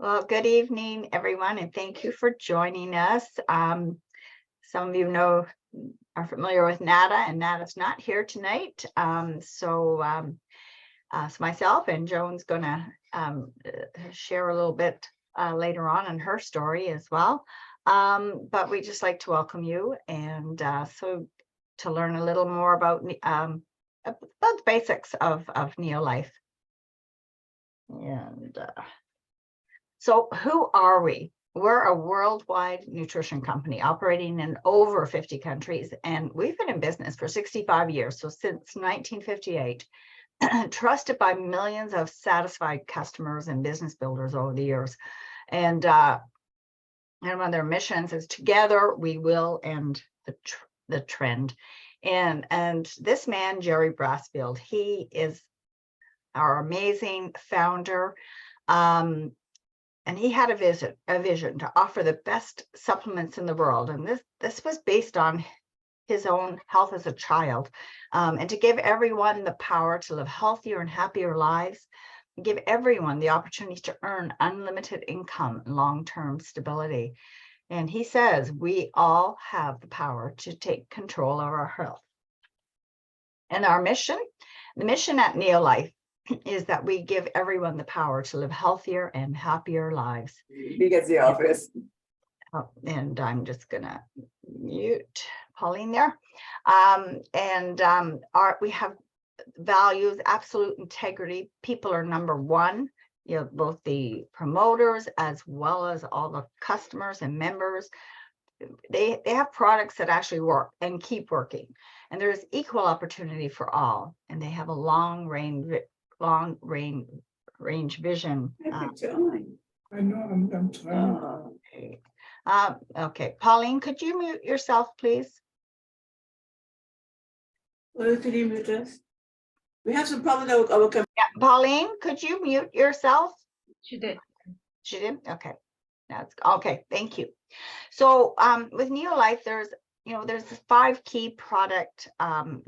Well, good evening, everyone, and thank you for joining us. Some of you are familiar with Nada, and Nada's not here tonight. So myself and Joan's going to share a little bit later on in her story as well. But we just like to welcome you, and so to learn a little more about the basics of Neo-Life. And so who are we? We're a worldwide nutrition company operating in over 50 countries, and we've been in business for 65 years. So since 1958, trusted by millions of satisfied customers and business builders over the years. And one of their missions is together we will end the trend. And this man, Jerry Brassfield, he is our amazing founder. And he had a vision to offer the best supplements in the world. And this was based on his own health as a child, and to give everyone the power to live healthier and happier lives, and give everyone the opportunity to earn unlimited income and long-term stability. And he says we all have the power to take control of our health. And our mission, the mission at Neo-Life, is that we give everyone the power to live healthier and happier lives. He gets the office. And I'm just gonna mute Pauline there. We have values, absolute integrity. People are number one. You know, both the promoters as well as all the customers and members. They have products that actually work and keep working. And there's equal opportunity for all. And they have a long range vision. I know, I'm trying. Okay, Pauline, could you mute yourself, please? Well, can you mute us? We have some problem with our computer. Yeah, Pauline, could you mute yourself? She did. She did? Okay. That's okay. Thank you. So with Neo-Life, there's 5 key product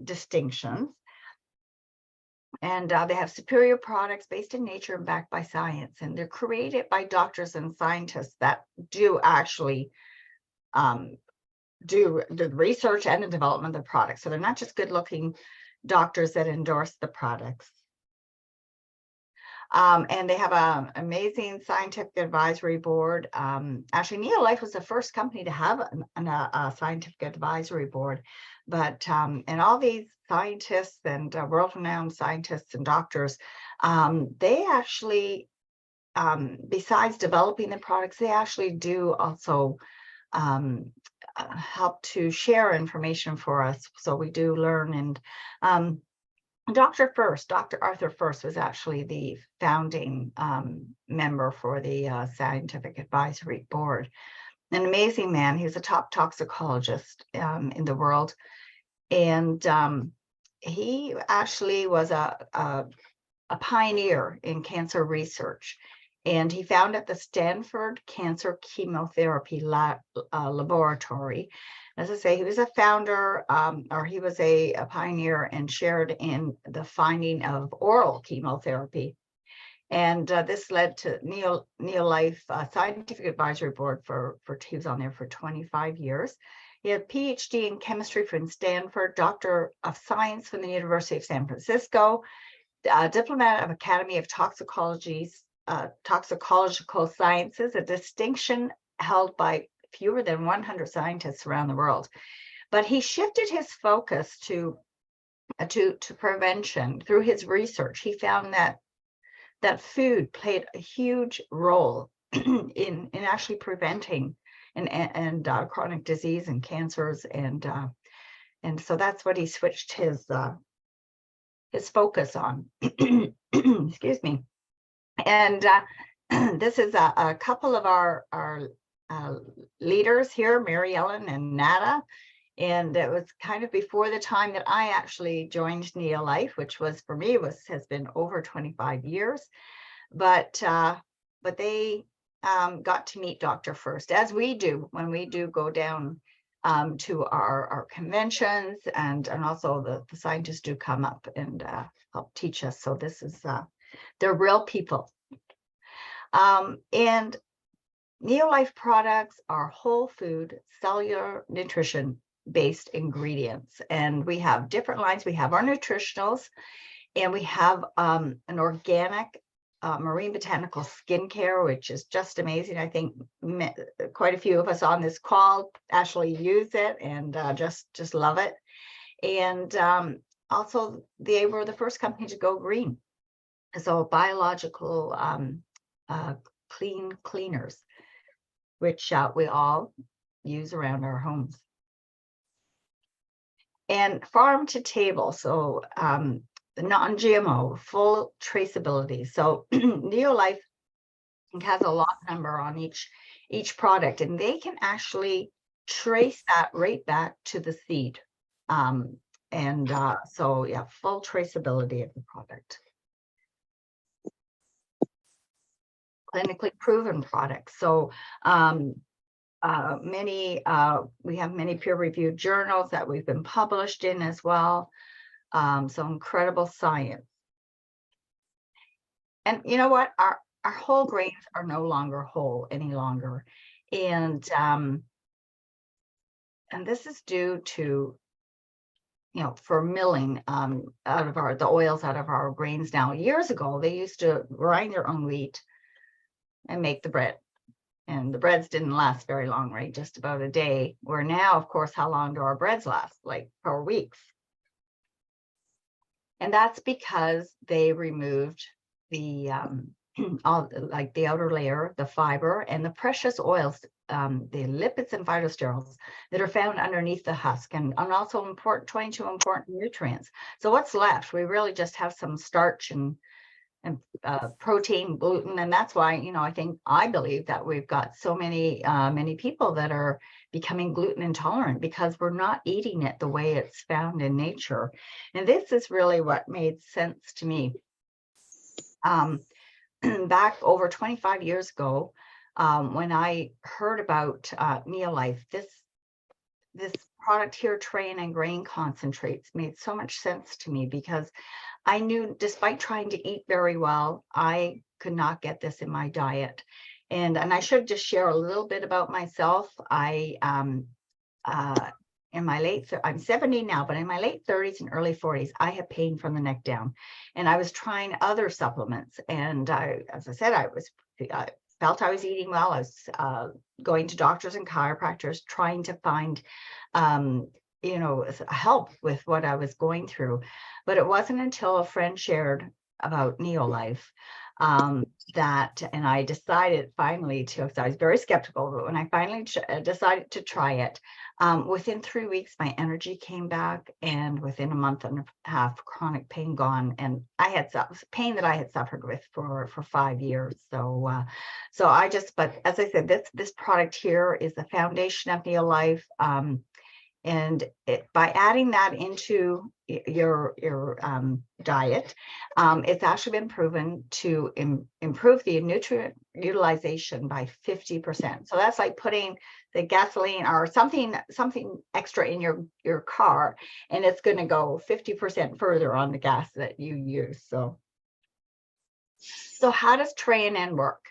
distinctions. And they have superior products based in nature and backed by science. And they're created by doctors and scientists that do actually do the research and the development of the products. So they're not just good-looking doctors that endorse the products. And they have an amazing scientific advisory board. Actually, Neo-Life was the first company to have a scientific advisory board. But and all these scientists and world-renowned scientists and doctors, they actually, besides developing the products, they actually do also help to share information for us. So we do learn. And Dr. Arthur First was actually the founding member for the Scientific Advisory Board. An amazing man. He's a top toxicologist in the world. And he actually was a pioneer in cancer research. And he founded the Stanford Cancer Chemotherapy Laboratory. As I say, he was a founder, or he was a pioneer and shared in the finding of oral chemotherapy. And this led to Neo-Life Scientific Advisory Board he was on there for 25 years. He had a PhD in chemistry from Stanford, Doctor of Science from the University of San Francisco, diplomat of Academy of Toxicological Sciences, a distinction held by fewer than 100 scientists around the world. But he shifted his focus to prevention through his research. He found that food played a huge role in actually preventing and chronic disease and cancers, and so that's what he switched his focus on. Excuse me. And this is a couple of our leaders here, Mary Ellen and Nada. And it was kind of before the time that I actually joined Neo-Life, which was for me has been over 25 years. But they got to meet Dr. First, as we do when we do go down to our conventions, and also the scientists do come up and help teach us. So this is they're real people. And Neolife products are whole food, cellular nutrition based ingredients. And we have different lines. We have our nutritionals, and we have an organic marine botanical skincare, which is just amazing. I think quite a few of us on this call actually use it and just love it. And also, they were the first company to go green. So biological cleaners, which we all use around our homes. And farm to table, so non-GMO, full traceability. So Neolife has a lot number on each product, and they can actually trace that right back to the seed. So yeah, full traceability of the product. Clinically proven products. So we have many peer-reviewed journals that we've been published in as well. So incredible science. And you know what? Our whole grains are no longer whole any longer. And this is due to, for milling out of the oils out of our grains now. Years ago, they used to grind their own wheat and make the bread. And the breads didn't last very long, right? Just about a day. Where now, of course, how long do our breads last? Like 4 weeks. And that's because they removed the the outer layer, the fiber, and the precious oils, the lipids and phytosterols that are found underneath the husk, and also 22 important nutrients. So what's left? We really just have some starch and protein, gluten, and that's why I believe that we've got so many people that are becoming gluten intolerant, because we're not eating it the way it's found in nature. And this is really what made sense to me. Back over 25 years ago, when I heard about Neolife, this product here, Tray and Grain Concentrates, made so much sense to me, because I knew, despite trying to eat very well, I could not get this in my diet. And I should just share a little bit about myself. I'm 70 now, but in my late 30s and early 40s, I had pain from the neck down, and I was trying other supplements. And as I said, I felt I was eating well. I was going to doctors and chiropractors, trying to find help with what I was going through. But it wasn't until a friend shared about Neolife and I decided finally to, because I was very skeptical, but when I finally decided to try it, within 3 weeks, my energy came back, and within a month and a half, chronic pain gone. And I had pain that I had suffered with for 5 years. But as I said, this product here is the foundation of Neolife. And by adding that into your diet, it's actually been proven to improve the nutrient utilization by 50%. So that's like putting the gasoline or something extra in your car, and it's going to go 50% further on the gas that you use. So how does Tray and N work?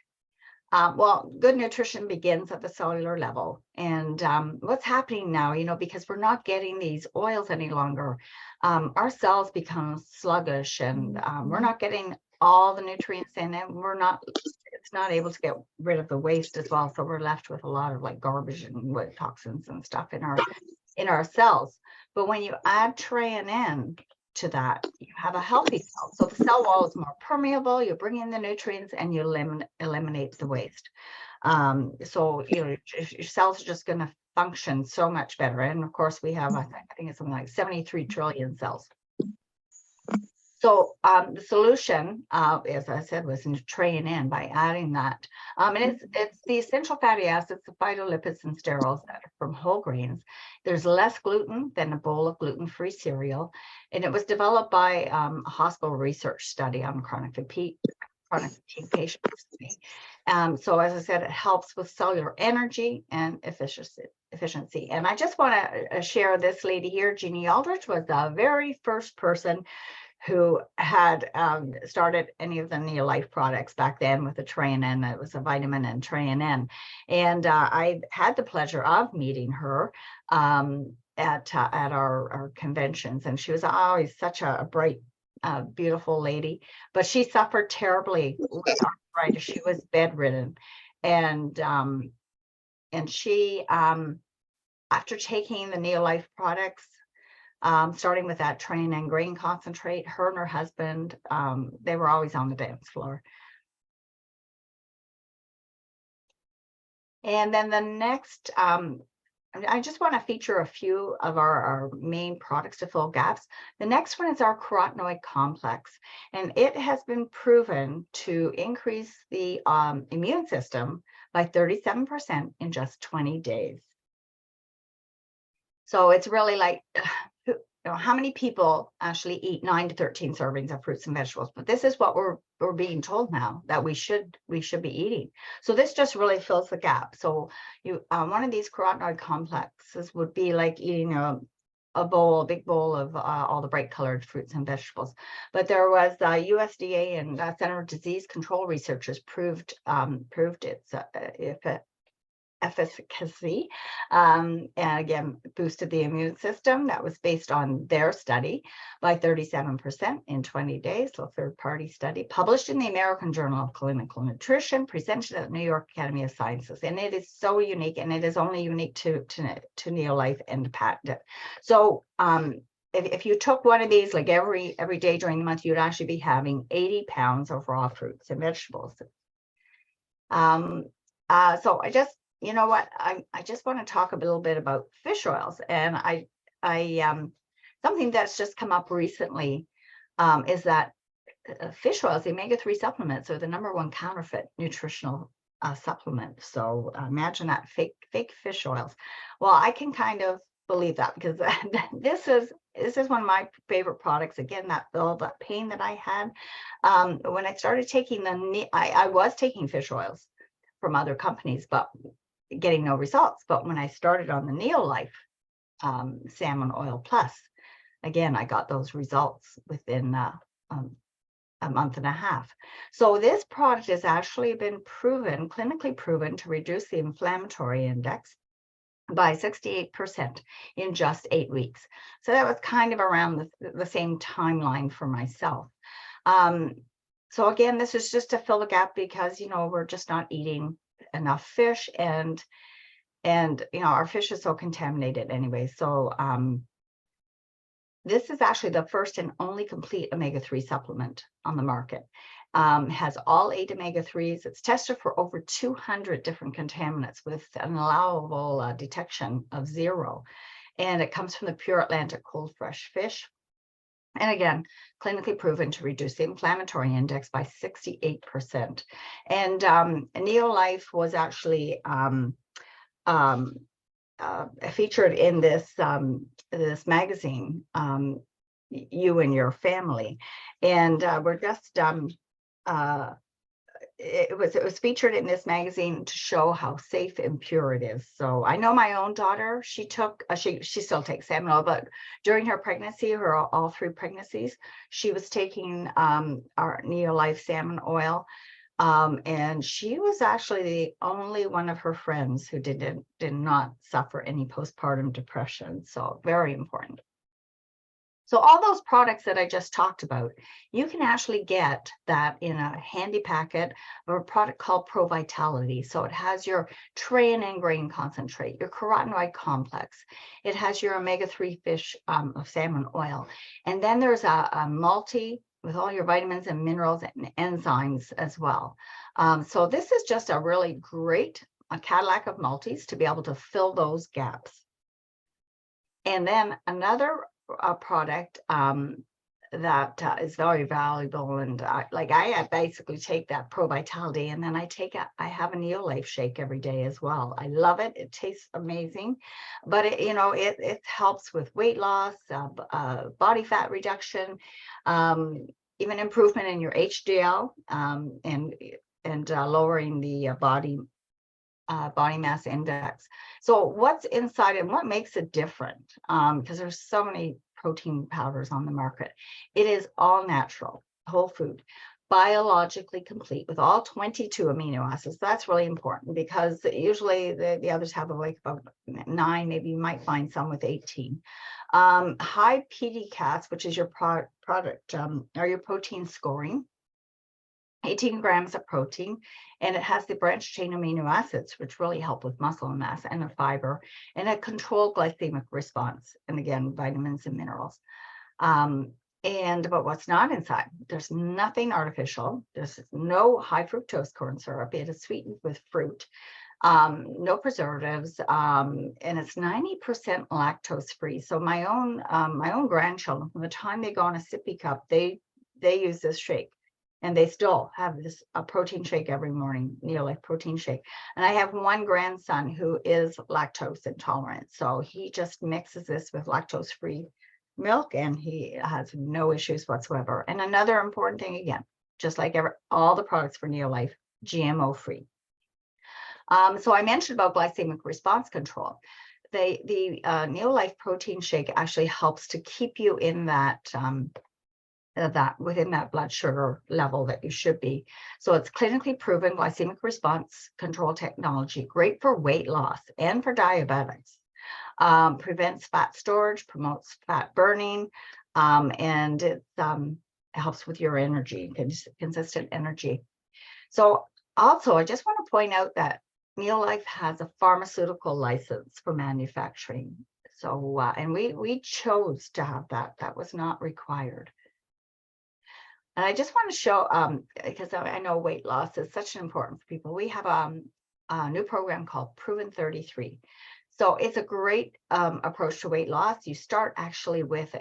Well, good nutrition begins at the cellular level. And what's happening now, because we're not getting these oils any longer, our cells become sluggish, and we're not getting all the nutrients in, and it's not able to get rid of the waste as well. So we're left with a lot of like garbage and toxins and stuff in our cells. But when you add Tray and N to that, you have a healthy cell. So the cell wall is more permeable, you bring in the nutrients, and you eliminate the waste. So your cells are just going to function so much better. And of course, we have, I think it's something like 73 trillion cells. So the solution, as I said, was in Tray and N by adding that. And it's the essential fatty acids, the phytolipids and sterols that are from whole grains. There's less gluten than a bowl of gluten-free cereal. And it was developed by a hospital research study on chronic fatigue patients. So as I said, it helps with cellular energy and efficiency. And I just want to share this lady here. Jeannie Aldrich was the very first person who had started any of the Neolife products back then with the Treonin. It was a vitamin and Treonin. And I had the pleasure of meeting her at our conventions. And she was always such a bright, beautiful lady, but she suffered terribly with arthritis. She was bedridden. And she, after taking the Neolife products, starting with that Treonin grain concentrate, her and her husband, they were always on the dance floor. And then the next, I just want to feature a few of our main products to fill gaps. The next one is our carotenoid complex, and it has been proven to increase the immune system by 37% in just 20 days. So it's really like, how many people actually eat 9 to 13 servings of fruits and vegetables? But this is what we're being told now that we should be eating. So this just really fills the gap. So you one of these carotenoid complexes would be like eating a big bowl of all the bright colored fruits and vegetables. But there was USDA and Center of Disease Control researchers proved its efficacy, and again boosted the immune system. That was based on their study by 37% in 20 days. So third-party study published in the American Journal of Clinical Nutrition, presented at the New York Academy of Sciences, and it is so unique, and it is only unique to Neolife and patented. So if you took one of these like every day during the month, you'd actually be having 80 pounds of raw fruits and vegetables. So I just, you know what, I just want to talk a little bit about fish oils. And I something that's just come up recently is that fish oils, the omega-3 supplements, are the #1 counterfeit nutritional supplement. So imagine that, fake fish oils. Well, I can kind of believe that, because this is one of my favorite products. Again, all that pain that I had when I started taking I was taking fish oils from other companies, but getting no results. But when I started on the Neolife Salmon Oil Plus, again, I got those results within a month and a half. So this product has actually been clinically proven to reduce the inflammatory index by 68% in just 8 weeks. So that was kind of around the same timeline for myself. So again, this is just to fill the gap, because, we're just not eating enough fish, and our fish is so contaminated anyway. So this is actually the first and only complete omega-3 supplement on the market. Has all 8 omega-3s. It's tested for over 200 different contaminants with an allowable detection of 0. And it comes from the pure Atlantic cold fresh fish. And again, clinically proven to reduce the inflammatory index by 68%. And Neolife was actually featured in this magazine, You and Your Family, and we're just it was featured in this magazine to show how safe and pure it is. So I know my own daughter, she took she still takes salmon oil, but during her pregnancy, all 3 pregnancies, she was taking our Neolife salmon oil. And she was actually the only one of her friends who did not suffer any postpartum depression. So very important. So all those products that I just talked about, you can actually get that in a handy packet of a product called Pro Vitality. So it has your Treonin grain concentrate, your carotenoid complex. It has your omega-3 fish of salmon oil. And then there's a multi with all your vitamins and minerals and enzymes as well. So this is just a really great Cadillac of multis to be able to fill those gaps. And then another product that is very valuable, and I basically take that Pro Vitality, and then I have a Neolife shake every day as well. I love it. It tastes amazing, but it helps with weight loss, body fat reduction, even improvement in your HDL, and lowering the body mass index. So what's inside and what makes it different? Because there's so many protein powders on the market. It is all natural, whole food, biologically complete with all 22 amino acids. That's really important because usually the others have like about 9, maybe you might find some with 18. High PDCAS, which is your product or your protein scoring, 18 grams of protein, and it has the branched chain amino acids, which really help with muscle mass, and the fiber, and a controlled glycemic response, and again, vitamins and minerals. But what's not inside, there's nothing artificial. There's no high fructose corn syrup. It is sweetened with fruit, no preservatives, and it's 90% lactose free. So my own grandchildren, from the time they go on a sippy cup, they use this shake. And they still have a protein shake every morning, Neolife protein shake. And I have one grandson who is lactose intolerant. So he just mixes this with lactose-free milk and he has no issues whatsoever. And another important thing, again, just like all the products for Neolife, GMO-free. So I mentioned about glycemic response control. The Neolife protein shake actually helps to keep you in that within that blood sugar level that you should be. So it's clinically proven glycemic response control technology, great for weight loss and for diabetics. Prevents fat storage, promotes fat burning, and it helps with your energy, consistent energy. So also, I just want to point out that Neolife has a pharmaceutical license for manufacturing. So, and we chose to have that. That was not required. And I just want to show, because I know weight loss is such an important for people. We have a new program called Proven 33. So it's a great approach to weight loss. You start actually with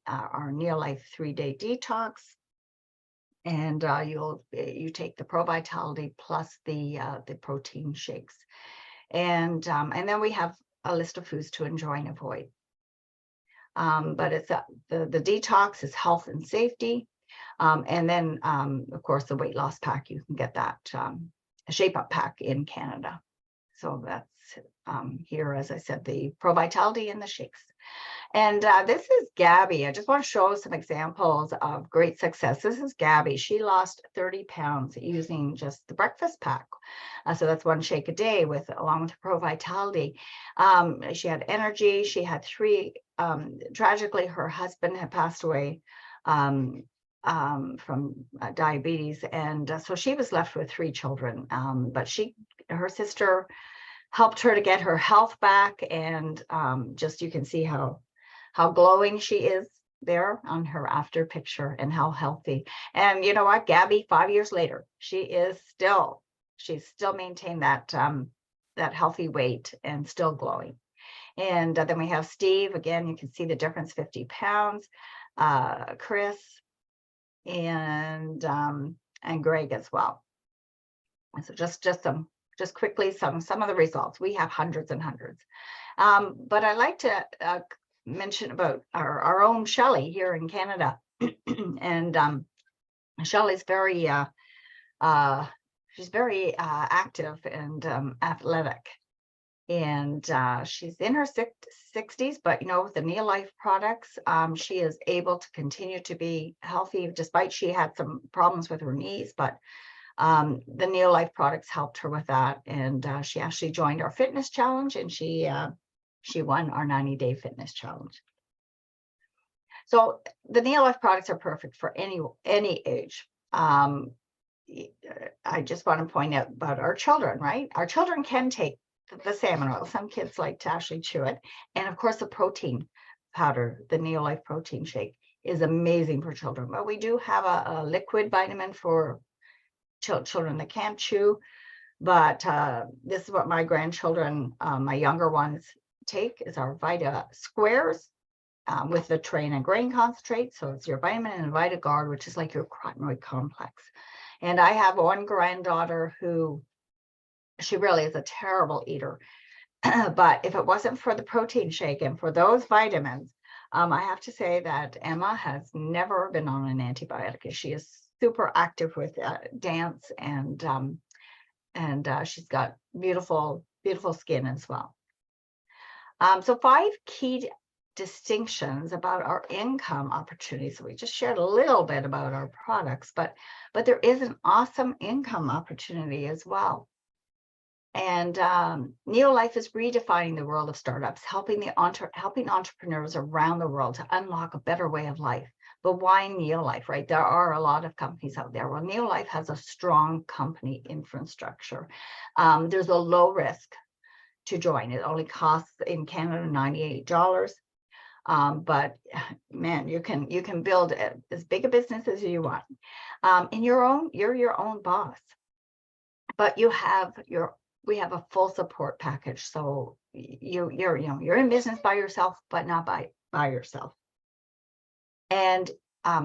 our Neolife 3-day detox, and you take the Pro Vitality plus the protein shakes, and then we have a list of foods to enjoy and avoid. But it's the detox is health and safety. And then, of course, the weight loss pack, you can get that shape up pack in Canada. So that's here, as I said, the Pro Vitality and the shakes. And this is Gabby. I just want to show some examples of great success. This is Gabby. She lost 30 pounds using just the breakfast pack. So that's one shake a day along with Pro Vitality. She had energy. She had 3, tragically, her husband had passed away from diabetes, and so she was left with 3 children, but her sister helped her to get her health back, and just you can see how glowing she is there on her after picture and how healthy. And you know what, Gabby, 5 years later, she's still maintained that healthy weight and still glowing. And then we have Steve. Again, you can see the difference, 50 pounds. Chris and Greg as well. And so just quickly some of the results. We have hundreds and hundreds, but I'd like to mention about our own Shelley here in Canada. And Shelley's very she's very active and athletic. And she's in her 60s, but with the Neolife products, she is able to continue to be healthy despite she had some problems with her knees. But the Neolife products helped her with that, and she actually joined our fitness challenge, and she won our 90-day fitness challenge. So the Neolife products are perfect for any age. I just want to point out about our children, right? Our children can take the salmon oil. Some kids like to actually chew it. And of course, the protein powder, the Neolife protein shake, is amazing for children. But we do have a liquid vitamin for children that can't chew. But this is what my grandchildren, my younger ones, take, is our Vita Squares with the Train and Grain Concentrate. So it's your vitamin and VitaGuard, which is like your carotenoid complex. And I have one granddaughter who, she really is a terrible eater. But if it wasn't for the protein shake and for those vitamins, I have to say that Emma has never been on an antibiotic. She is super active with dance, and she's got beautiful, beautiful skin as well. So 5 key distinctions about our income opportunities. We just shared a little bit about our products, but there is an awesome income opportunity as well. And Neolife is redefining the world of startups, helping entrepreneurs around the world to unlock a better way of life. But why Neolife, right? There are a lot of companies out there. Well, Neolife has a strong company infrastructure. There's a low risk to join. It only costs in Canada $98. But man, you can build as big a business as you want. You're your own boss. But we have a full support package. So you're in business by yourself, but not by yourself. And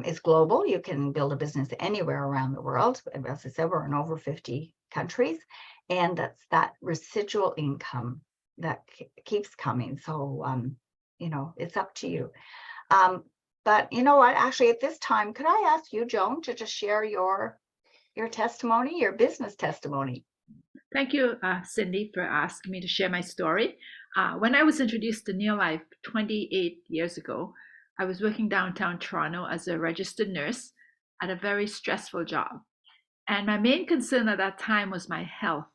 it's global. You can build a business anywhere around the world. As I said, we're in over 50 countries, and that's that residual income that keeps coming. So it's up to you. But you know what? Actually, at this time, could I ask you, Joan, to just share your testimony, your business testimony? Thank you, Cyndy, for asking me to share my story. When I was introduced to Neolife 28 years ago, I was working downtown Toronto as a registered nurse at a very stressful job. And my main concern at that time was my health.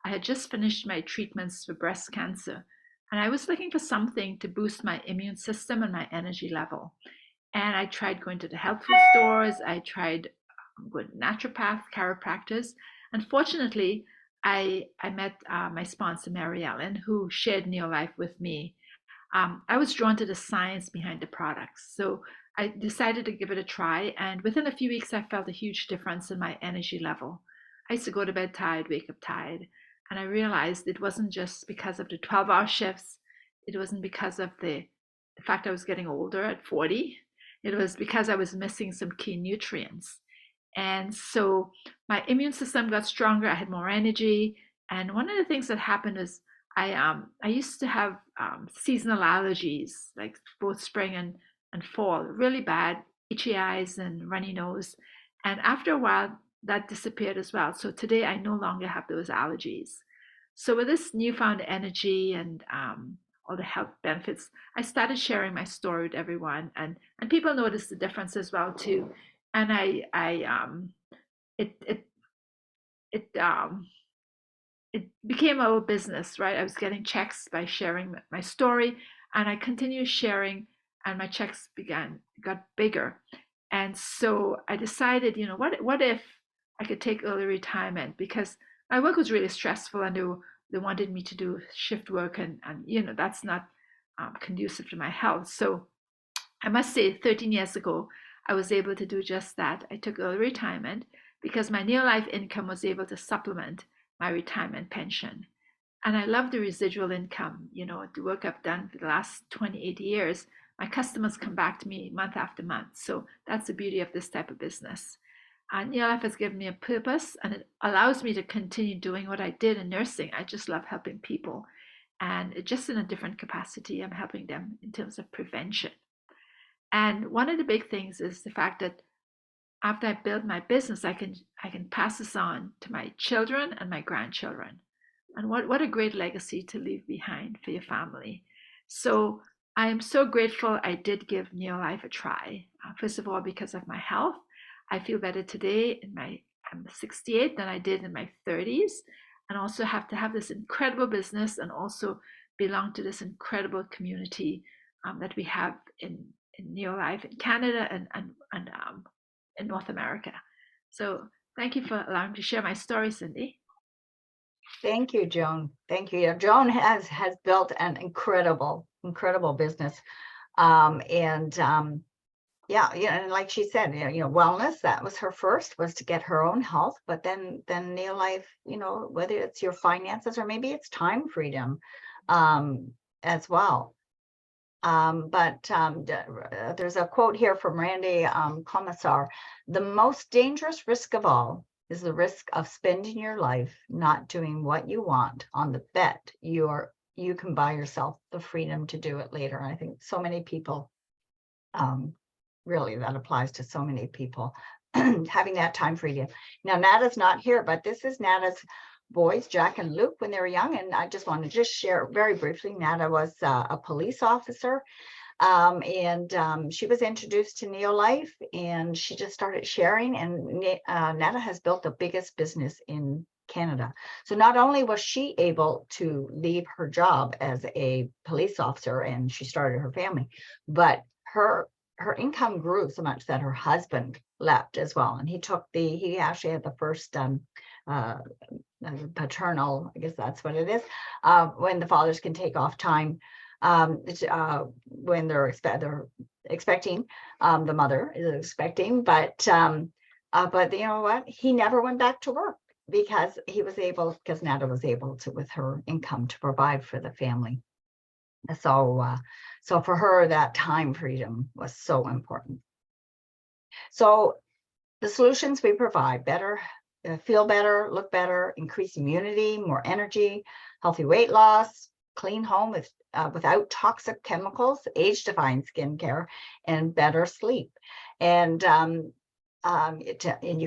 I had just finished my treatments for breast cancer, and I was looking for something to boost my immune system and my energy level. And I tried going to the health food stores. I tried with naturopath, chiropractors. Unfortunately, I met my sponsor, Mary Ellen, who shared Neolife with me. I was drawn to the science behind the products. So I decided to give it a try. And within a few weeks, I felt a huge difference in my energy level. I used to go to bed tired, wake up tired. And I realized it wasn't just because of the 12-hour shifts. It wasn't because of the fact I was getting older at 40. It was because I was missing some key nutrients. And so my immune system got stronger. I had more energy. And one of the things that happened is I used to have seasonal allergies, like both spring and fall, really bad, itchy eyes and runny nose. And after a while, that disappeared as well. So today I no longer have those allergies. So with this newfound energy and all the health benefits, I started sharing my story with everyone, and people noticed the difference as well too. And it it became our business, right? I was getting checks by sharing my story, and I continued sharing, and my checks got bigger. And so I decided, what if I could take early retirement, because my work was really stressful, and they wanted me to do shift work, and that's not conducive to my health. So I must say, 13 years ago, I was able to do just that. I took early retirement because my Neolife income was able to supplement my retirement pension. And I love the residual income. The work I've done for the last 28 years, my customers come back to me month after month. So that's the beauty of this type of business. And Neolife has given me a purpose, and it allows me to continue doing what I did in nursing. I just love helping people. And just in a different capacity, I'm helping them in terms of prevention. And one of the big things is the fact that after I build my business, I can pass this on to my children and my grandchildren. And what a great legacy to leave behind for your family. So I am so grateful I did give Neolife a try. First of all, because of my health. I feel better today I'm 68 than I did in my 30s, and also have to have this incredible business and also belong to this incredible community that we have in Neolife in Canada and in North America. So thank you for allowing me to share my story, Cyndy. Thank you, Joan. Thank you. Joan has built an incredible business. And like she said, wellness, that was her first, was to get her own health. But then Neolife, whether it's your finances or maybe it's time freedom as well. There's a quote here from Randy Commissar: "The most dangerous risk of all is the risk of spending your life not doing what you want on the bet you can buy yourself the freedom to do it later." And I think so many people, really, that applies to so many people, having that time freedom. Now, Nada's not here, but this is Nada's boys, Jack and Luke, when they were young. And I just want to share very briefly, Nada was a police officer. She was introduced to Neolife, and she just started sharing, and Netta has built the biggest business in Canada. So not only was she able to leave her job as a police officer and she started her family, but her income grew so much that her husband left as well. And he actually had the first paternal, I guess that's what it is, when the fathers can take off time when they're expecting, the mother is expecting, but you know what? He never went back to work because Netta was able to, with her income, to provide for the family. So for her, that time freedom was so important. So the solutions we provide: better, feel better, look better, increase immunity, more energy, healthy weight loss, clean home without toxic chemicals, age-defying skincare, and better sleep. And you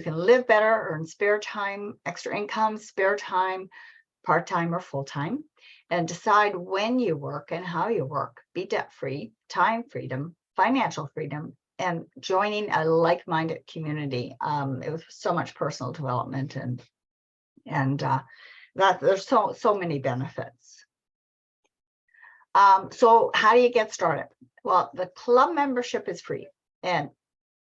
can live better, earn spare time, extra income, spare time, part-time or full-time, and decide when you work and how you work. Be debt-free, time freedom, financial freedom, and joining a like-minded community. It was so much personal development, and that there's so many benefits. So how do you get started? Well, the club membership is free, and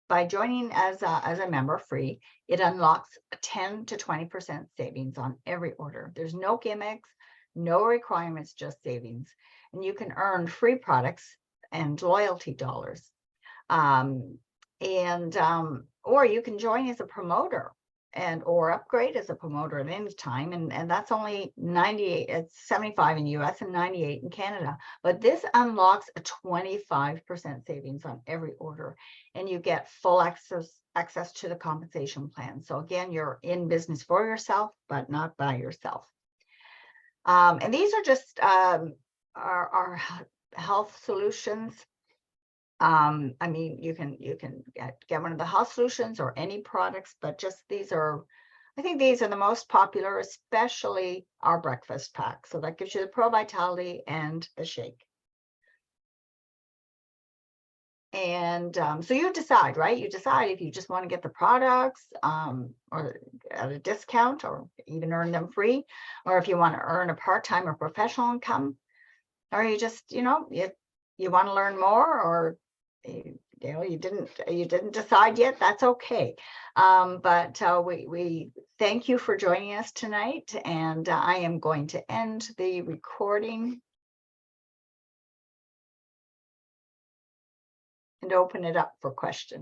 by joining as a member free, it unlocks a 10 to 20% savings on every order. There's no gimmicks, no requirements, just savings. And you can earn free products and loyalty dollars. Or you can join as a promoter or upgrade as a promoter at any time. And that's only 98, it's 75 in US and 98 in Canada. But this unlocks a 25% savings on every order, and you get full access to the compensation plan. So again, you're in business for yourself, but not by yourself. And these are just our health solutions. I mean, you can get one of the health solutions or any products, but just I think these are the most popular, especially our breakfast pack. So that gives you the Pro Vitality and the shake. And so you decide, right? You decide if you just want to get the products or at a discount, or even earn them free, or if you want to earn a part-time or professional income, or you just, you want to learn more, or you didn't decide yet. That's okay. But we thank you for joining us tonight, and I am going to end the recording and open it up for questions.